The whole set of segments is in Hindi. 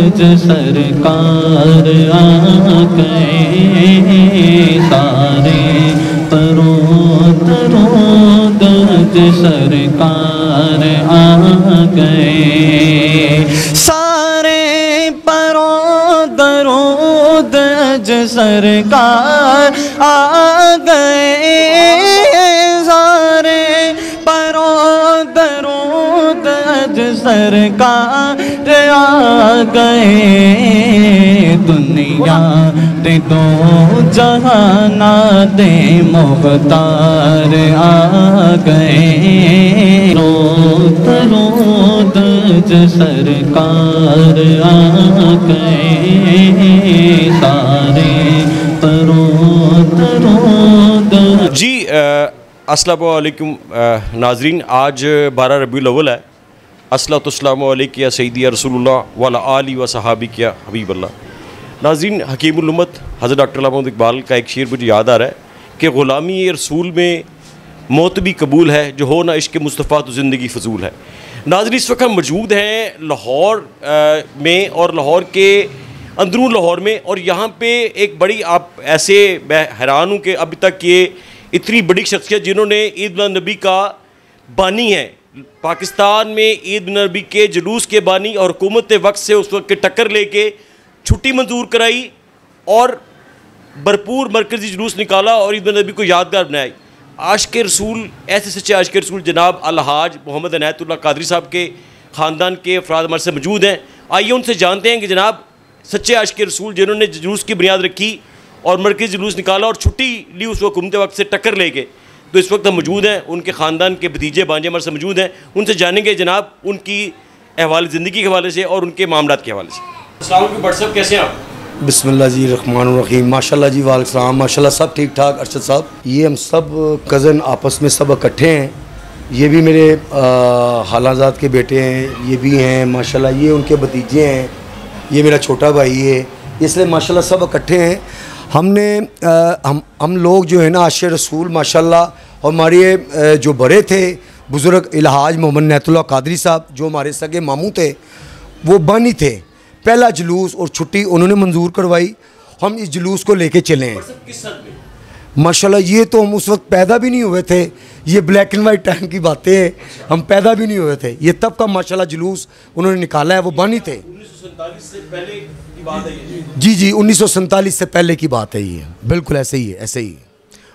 दज सरकार आ गए, सारे परों दरों दज सरकार आ गए, सारे परों दरों दज सरकार आ गए, सारे परों दरों दज सरकार आ गए, दुनिया दे दो जहाना दे मुख्तार आ गए, तरो दज सरकार आ गए, सारे तरो दज। जी अस्सलामु अलैकुम नाजरीन, आज 12 रबीउल अव्वल है। अस्सलातुस्सलामु अलैका या सय्यदी या रसूलुल्लाह व अला आलिहि व सहाबिक या हबीबल्लाह। नाजरीन, हकीमुल उम्मत हज़रत डॉक्टर अल्लामा इकबाल का एक शेर मुझे याद आ रहा है कि ग़ुलामी रसूल में मौत भी कबूल है, जो हो ना इश्क़ मुस्तफ़ा तो ज़िंदगी फजूल है। नाजरीन, इस वक्त हम मौजूद हैं लाहौर में और लाहौर के अंदरून लाहौर में, और यहाँ पे एक बड़ी, आप ऐसे मैं हैरान हूँ कि अभी तक ये इतनी बड़ी शख्सियत जिन्होंने ईद मिलाद नबी का बानी है, पाकिस्तान में ईद मिलाद नबी के जुलूस के बानी, और हुकूमत वक्त से उस वक्त के टक्कर लेके छुट्टी मंजूर कराई और भरपूर मरकज़ी जुलूस निकाला और ईद मिलाद नबी को यादगार बनाई। आशिक़ रसूल, ऐसे सच्चे आशिक़ रसूल जनाब अलहाज मोहम्मद इनायतुल्लाह कादरी साहब के ख़ानदान के अफराद हमारे से मौजूद हैं। आइए उनसे जानते हैं कि जनाब सच्चे आशिक़ रसूल जिन्होंने जुलूस की बुनियाद रखी और मरकज़ी जुलूस निकाला और छुट्टी ली उस हुकूमत वक्त से टक्कर ले गए, तो इस वक्त हम मौजूद हैं, उनके ख़ानदान के भतीजे भांजे हमारे से मौजूद हैं। उनसे जानेंगे जनाब उनकी अहवाल ज़िंदगी के हवाले से और उनके मामलात के हवाले से। अस्सलाम वालेकुम भट्ट साहब, कैसे हैं आप? बिस्मिल्लाह जी रहमान रहीम, माशाल्लाह जी, वालेकुम सलाम, माशाल्लाह सब ठीक ठाक। अरशद साहब, ये हम सब कज़न आपस में सब इकट्ठे हैं। ये भी मेरे हालाजाद के बेटे हैं, ये भी हैं माशाल्लाह, ये उनके भतीजे हैं, ये मेरा छोटा भाई है, इसलिए माशाल्लाह सब इकट्ठे हैं। हमने हम लोग जो है ना आशिक़ रसूल माशाल्लाह, और हमारे जो बड़े थे बुज़ुर्ग अलहाज मोहम्मद इनायतुल्लाह कादरी साहब जो हमारे सगे मामू थे, वो बानी थे। पहला जुलूस और छुट्टी उन्होंने मंजूर करवाई, हम इस जुलूस को लेके चले हैं माशाल्लाह। ये तो हम उस वक्त पैदा भी नहीं हुए थे, ये ब्लैक एंड वाइट टाइम की बातें हैं, हम पैदा भी नहीं हुए थे। ये तब का माशाल्लाह जुलूस उन्होंने निकाला है, वो बानी थे। 1947 से पहले की बात है जी जी, 1947 से पहले की बात है ये, बिल्कुल ऐसे ही है, ऐसे ही।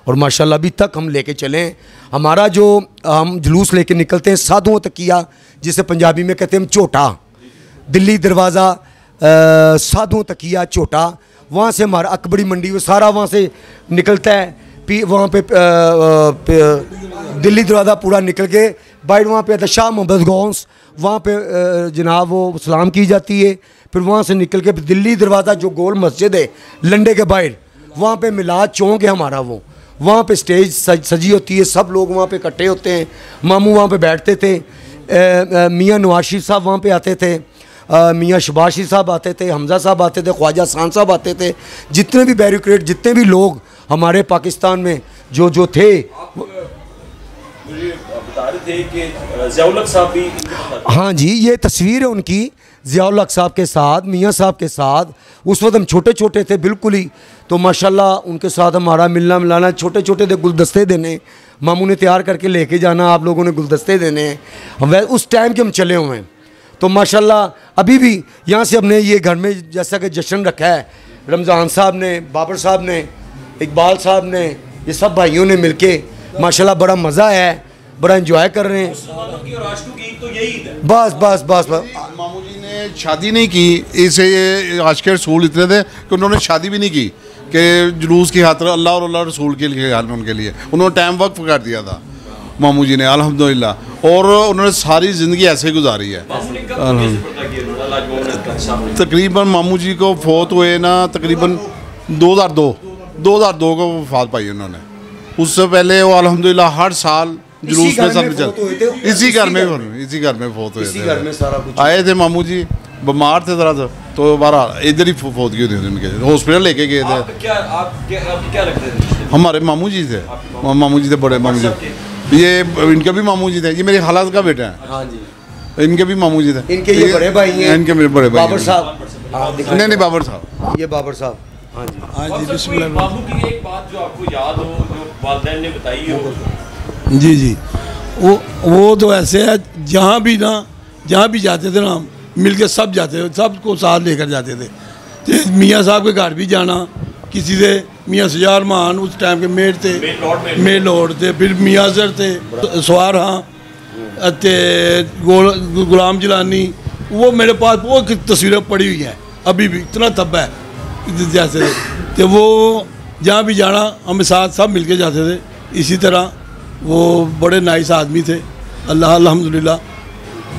और माशाल्लाह अभी तक हम लेके चले हैं। हमारा जो हम जुलूस लेके निकलते हैं साधुओं तक किया, जिसे पंजाबी में कहते हैं हम छोटा, दिल्ली दरवाज़ा साधुओं तकिया छोटा, वहाँ से हमारा अकबरी मंडी वो सारा वहाँ से निकलता है। वहाँ पे दिल्ली दरवाज़ा पूरा निकल के बाइट वहाँ पे शाह मोहम्मद गौस, वहाँ पे जनाब वो सलाम की जाती है। फिर वहाँ से निकल के दिल्ली दरवाज़ा जो गोल मस्जिद है लंडे के बाहर, वहाँ पे मिलाद चौक है हमारा, वो वहाँ पे स्टेज सजी होती है, सब लोग वहाँ पे इकट्ठे होते हैं। मामू वहाँ पे बैठते थे, मियाँ नवाज शरीफ साहब वहाँ पे आते थे, मियाँ शबाशी साहब आते थे, हमज़ा साहब आते थे, ख्वाजा खान साहब आते थे, जितने भी बैरिकेड, जितने भी लोग हमारे पाकिस्तान में जो थे। मुझे बता रहे थे कि ज़ियाउल हक साहब भी, हाँ जी, ये तस्वीर है उनकी ज़ियाउल हक साहब के साथ, मियाँ साहब के साथ। उस वक्त हम छोटे छोटे थे बिल्कुल ही, तो माशाल्लाह उनके साथ हमारा मिलना मिलाना, छोटे छोटे थे, गुलदस्ते देने मामू ने तैयार करके लेके जाना, आप लोगों ने गुलदस्ते देने हैं। उस टाइम के हम चले हुए हैं, तो माशाल्लाह अभी भी यहाँ से हमने ये घर में जैसा कि जश्न रखा है, रमज़ान साहब ने, बाबर साहब ने, इकबाल साहब ने, ये सब भाइयों ने मिलके माशाल्लाह बड़ा मज़ा है, बड़ा एंजॉय कर रहे हैं। बस बस बस बस मामू जी ने शादी नहीं की, इसे आशिक़ रसूल इतने थे कि उन्होंने शादी भी नहीं की कि जुलूस की खातिर अल्लाह और अल्लाह रसूल के लिए, उनके लिए उन्होंने टाइम वक्फ कर दिया था मामू जी ने अल्हम्दुलिल्लाह, और उन्होंने सारी ज़िंदगी ऐसे ही गुजारी है। तकरीबन मामू जी को फौत हुए ना तकरीबन 2002 को वफात पाई उन्होंने। उससे पहले वो अल्हम्दुलिल्लाह हर साल जुलूस में सब इसी घर में फौत हुए थे। आए थे मामू जी, बीमार थे ज़रा, तो बहरहाल इधर ही फौत की थी, उनके हॉस्पिटल लेके गए थे। क्या लगते थे? हमारे मामू जी थे, मामू जी थे, बड़े मामू जी, ये इनके भी मामू जी थे, ये मेरे खाला का बेटा है। हाँ जी, इनके भी मामू जी थे, इनके ये बड़े भाई हैं, इनके मेरे बड़े भाई बाबर साहब, नहीं बाबर साहब, ये बाबर साहब। हाँ जी, हाँ जी, बिस्मिल्लाह। बाबू की एक बात जो आपको याद हो, जो वालिदैन ने बताई हो। जी जी, वो तो ऐसे है, जहाँ भी जाते थे ना, मिल के सब जाते थे, सबको साथ लेकर जाते थे। तो मियाँ साहब के घर भी जाना, किसी से मियाँ सजार मान उस टाइम के मेट थे, मेल लॉर्ड थे, फिर मियाँ सर थे, सवार हाँ गुलाम जिलानी, वो मेरे पास वो तस्वीरें पड़ी हुई हैं अभी भी, इतना तब है जैसे। तो वो जहाँ भी जाना हम साथ सब मिलके जाते थे। इसी तरह वो बड़े नाइस आदमी थे, अल्हम्दुलिल्लाह।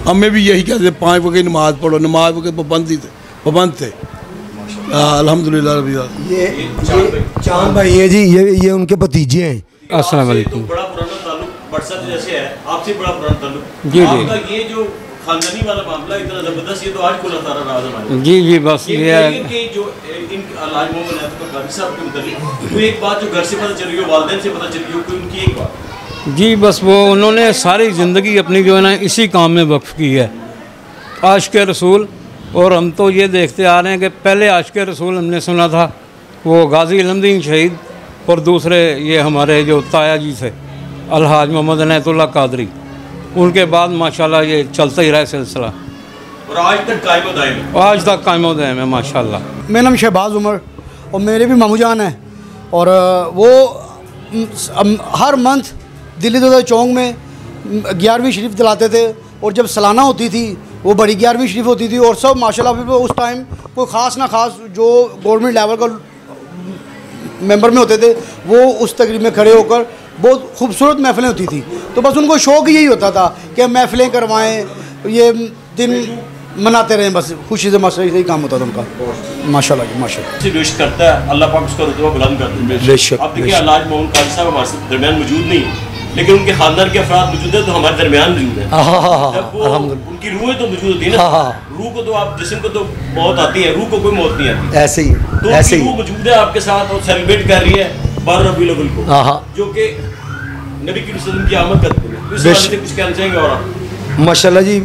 हमें भी यही कहते थे 5 वक्त की नमाज़ पढ़ो, नमाज के पाबंद थे अल्हम्दुलिल्लाह रब्बिल आलमीन। ये चांद भाई है जी, ये उनके भतीजे हैं। अस्सलाम वालेकुम। बड़ा पुराना ताल्लुक बरसत जैसे है, आपसे बड़ा पुराना ताल्लुक। जी जी। आपका ये जो खानदानी वाला मामला इतना ज़बरदस्त, ये तो आज खुला सारा राज हमारे। जी जी, बस ये है कि जो इन अलहाज मोहम्मद नैतुल्लाह कादरी साहब के मुतालिक कोई एक बात जो घर से पता चली हो, वालिदैन से पता चली हो, कोई उनकी एक बात। जी, बस वो उन्होंने सारी ज़िंदगी अपनी जो है ना इसी काम में वक्फ की है, आशिक़ रसूल। और हम तो ये देखते आ रहे हैं कि पहले आशिक़ रसूल हमने सुना था वो गाज़ी इल्मुद्दीन शहीद, और दूसरे ये हमारे जो ताया जी थे अलहाज मोहम्मद नैतुल्लाह कादरी, उनके बाद माशाल्लाह ये चलता ही रहा सिलसिला, और आज तक कायम व दायम है। आज तक कायम व दायम है माशाल्लाह। मेरा नाम शहबाज उमर और मेरे भी मामू जान है, और वो हर मंथ दिल्ली दरवाज़ा चौक में 11वीं शरीफ दिलाते थे, और जब सालाना होती थी वो बड़ी 11वीं शरीफ होती थी, और सब माशाल्लाह फिर उस टाइम कोई ख़ास ना ख़ास जो गवर्नमेंट लेवल का मेंबर में होते थे वो उस तकरीब में खड़े होकर बहुत खूबसूरत महफ़िलें होती थी। तो बस उनको शौक़ यही होता था कि महफ़िलें करवाएं, ये दिन मनाते रहें, बस खुशी से माशा यही काम होता था उनका। माशाल्लाह जी माशाल्लाह। से दुआ करता है अल्लाह पाक उसका रुतबा बुलंद कर दे। बेशक, अब देखिए अलहाज मोहम्मद कादरी साहब हमारे दरमियान मौजूद नहीं है, लेकिन उनके खानदान के अफराद मौजूद है तो हमारे दरमियान मौजूद है। जब वो उनकी रूहें तो मौजूद होती है ना, रूह को तो आप जिस्म को तो मौत आती है, रूह को कोई मौत नहीं आती। ऐसे ही, तो ऐसे उनकी ही रूह मौजूद है आपके साथ और सेलिब्रेट कर रही है 12 रबीउल अव्वल को, जो कि नबी की वसल्लम की आमद का दिन है। इस बारे में कुछ कहना चाहेंगे? और माशाल्लाह जी,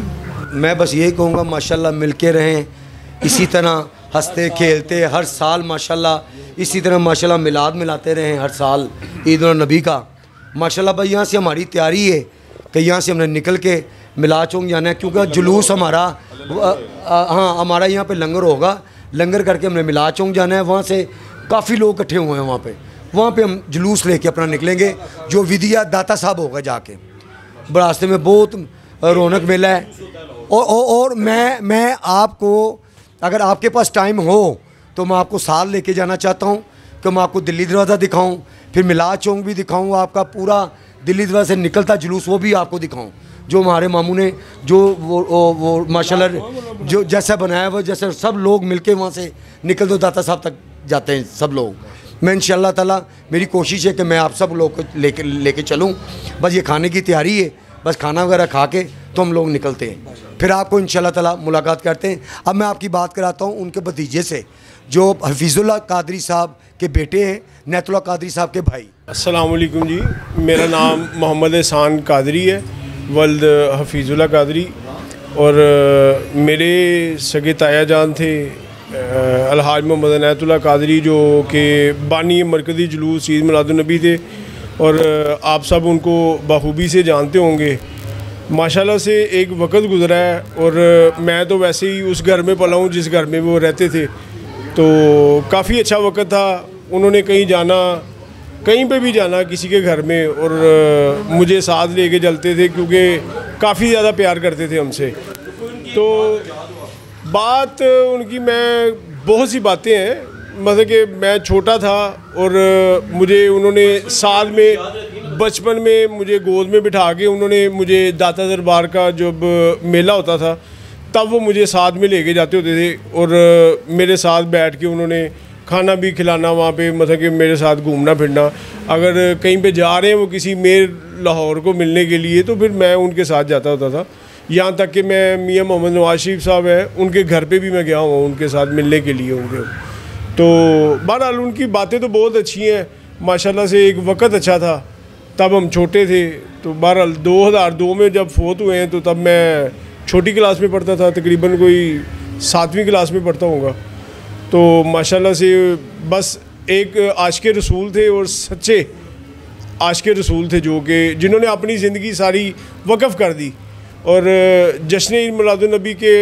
मैं बस यही कहूँगा माशाल्लाह मिलके रहें, इसी तरह हंसते खेलते हर साल माशाल्लाह इसी तरह माशाल्लाह मिलाद मिलाते रहें हर साल ईद और नबी का। माशाल्लाह भाई यहाँ से हमारी तैयारी है कि यहाँ से हमने निकल के मिलाद चौक जाना है, क्योंकि जुलूस हमारा हाँ हमारा यहाँ पे लंगर होगा, लंगर करके हमने मिलाद चौक जाना है। वहाँ से काफ़ी लोग इकट्ठे हुए हैं वहाँ पे हम जुलूस लेके अपना निकलेंगे, जो विदिया दाता साहब होगा जाके। रास्ते में बहुत रौनक मेला है। और मैं आपको, अगर आपके पास टाइम हो तो मैं आपको साल लेके जाना चाहता हूँ कि मैं आपको दिल्ली दरवाज़ा दिखाऊँ, फिर मिलाद चौक भी दिखाऊँ, आपका पूरा दिल्ली दरवाज़ा से निकलता जुलूस वो भी आपको दिखाऊँ, जो हमारे मामू ने जो वो माशाल्लाह जो जैसा बनाया वो जैसे सब लोग मिलके वहाँ से निकल दो दाता साहब तक जाते हैं सब लोग। मैं इंशाअल्लाह ताला मेरी कोशिश है कि मैं आप सब लोग को लेके चलूँ। बस ये खाने की तैयारी है, बस खाना वगैरह खा के तो हम लोग निकलते हैं, फिर आपको इंशाअल्लाह ताला मुलाकात करते हैं। अब मैं आपकी बात कराता हूँ उनके भतीजे से, जो हफीज़ुल्लाह कादरी साहब के बेटे हैं, नैतुल्लाह कादरी साहब के भाई। अस्सलाम वालेकुम जी, मेरा नाम मोहम्मद एहसान कादरी है, वल्द हफीज़ुल्लाह कादरी, और मेरे सगे ताया जान थे अलहाज मोहम्मद नैतुल्लाह कादरी, जो कि बानी मरकज़ी जुलूस ईद मिलादुन्नबी थे, और आप सब उनको बखूबी से जानते होंगे। माशाल्लाह से एक वक्त गुज़रा है, और मैं तो वैसे ही उस घर में पला हूँ जिस घर में वो रहते थे, तो काफ़ी अच्छा वक्त था। उन्होंने कहीं जाना, कहीं पे भी जाना किसी के घर में, और मुझे साथ लेके चलते थे क्योंकि काफ़ी ज़्यादा प्यार करते थे हमसे। तो बात उनकी, मैं बहुत सी बातें हैं, मतलब कि मैं छोटा था और मुझे उन्होंने साल में बचपन में मुझे गोद में बिठा के उन्होंने मुझे दाता दरबार का जब मेला होता था तब वो मुझे साथ में लेके जाते होते थे, और मेरे साथ बैठ के उन्होंने खाना भी खिलाना वहाँ पे, मतलब कि मेरे साथ घूमना फिरना। अगर कहीं पे जा रहे हैं वो किसी मेर लाहौर को मिलने के लिए तो फिर मैं उनके साथ जाता होता था। यहाँ तक कि मैं मियाँ मोहम्मद नवाज शरीफ साहब हैं उनके घर पे भी मैं गया हूँ उनके साथ मिलने के लिए उनके। तो बहरहाल उनकी बातें तो बहुत अच्छी हैं माशाल्लाह से। एक वक्त अच्छा था, तब हम छोटे थे। तो बहरहाल 2002 में जब फोत हुए हैं तो तब मैं छोटी क्लास में पढ़ता था, तकरीबन कोई 7वीं क्लास में पढ़ता हूँगा। तो माशाल्लाह से बस एक आशिक़ रसूल थे और सच्चे आशिक़ रसूल थे जो कि जिन्होंने अपनी ज़िंदगी सारी वक़फ़ कर दी। और जश्न ईद मिलादुन्नबी के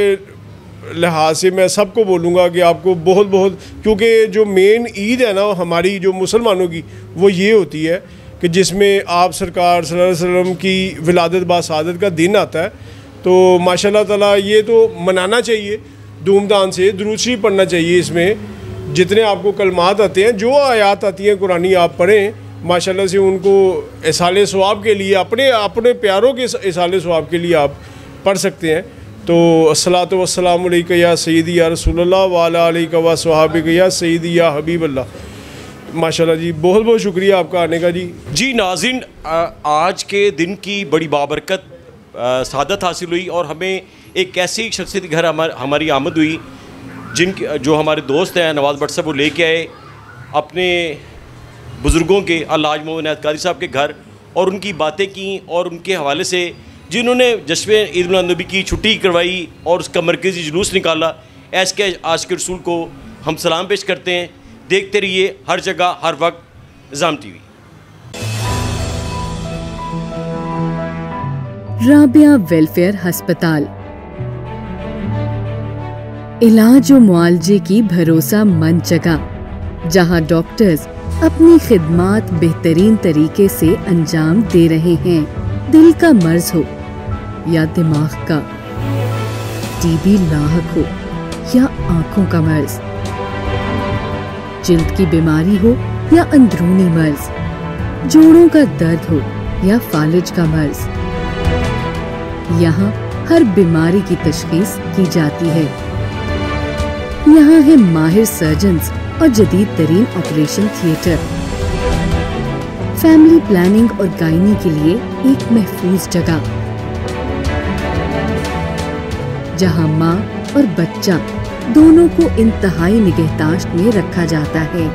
लिहाज से मैं सबको बोलूँगा कि आपको बहुत बहुत, क्योंकि जो मेन ईद है ना हमारी जो मुसलमानों की, वो ये होती है कि जिसमें आप सरकार सल्लल्लाहु अलैहि वसल्लम की विलादत बासादत का दिन आता है। तो माशाल्लाह ताला ये तो मनाना चाहिए धूमधाम से, दुरूद शरीफ पढ़ना चाहिए। इसमें जितने आपको कलमात आते हैं, जो आयात आती हैं कुरानी, आप पढ़ें माशाल्लाह से, उनको इसाले सवाब के लिए, अपने प्यारों के इसाले सवाब के लिए आप पढ़ सकते हैं। तो अस्सलातु वस्सलामु अलैका या सय्यदी या रसूलल्लाह व अला आलिका व सहाबिका या सय्यदी या हबीबल्लाह। माशाल्लाह जी, बहुत बहुत शुक्रिया आपका आने का जी। नाज़रीन, आज के दिन की बड़ी बाबरकत सादत हासिल हुई और हमें एक ऐसी शख्सियत के घर हमारी आमद हुई जो हमारे दोस्त हैं नवाज़ भट्ट साहब, वो लेके आए अपने बुज़ुर्गों के अल्लाह मोहम्मद इनायत क़ादरी साहब के घर, और उनकी बातें की और उनके हवाले से जिन्होंने जश्न ईद मिलादुन्नबी की छुट्टी करवाई और उसका मरकज़ी जुलूस निकाला, ऐसे आशिक़ रसूल को हम सलाम पेश करते हैं। देखते रहिए हर जगह हर वक्त निज़ाम TV। राबिया वेलफेयर अस्पताल, इलाज और मुआलजे की भरोसामंद जगह, जहां डॉक्टर्स अपनी खिदमात बेहतरीन तरीके से अंजाम दे रहे हैं। दिल का मर्ज हो या दिमाग का, टीबी लाहक हो या आंखों का मर्ज, जिल्द की बीमारी हो या अंदरूनी मर्ज, जोड़ों का दर्द हो या फालिज का मर्ज, यहाँ हर बीमारी की तशखीस की जाती है। यहाँ है माहिर सर्जन्स और जदीद तरीन ऑपरेशन थिएटर। फैमिली प्लानिंग और गायनी के लिए एक महफूज जगह, जहां माँ और बच्चा दोनों को इंतहाई निगहदाश्त में रखा जाता है।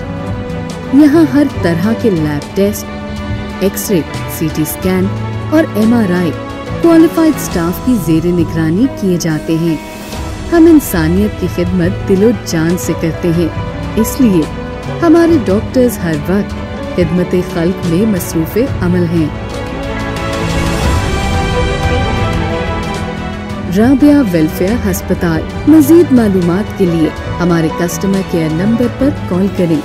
यहाँ हर तरह के lab test, x-ray, CT scan और MRI क्वालिफाइड स्टाफ की ज़ेरे निगरानी किए जाते हैं। हम इंसानियत की खिदमत दिलो जान से करते हैं, इसलिए हमारे डॉक्टर्स हर वक्त खिदमत खल्क में मसरूफ़े अमल हैं। राबिया वेलफेयर अस्पताल। मज़ीद मालूमात के लिए हमारे कस्टमर केयर नंबर पर कॉल करें।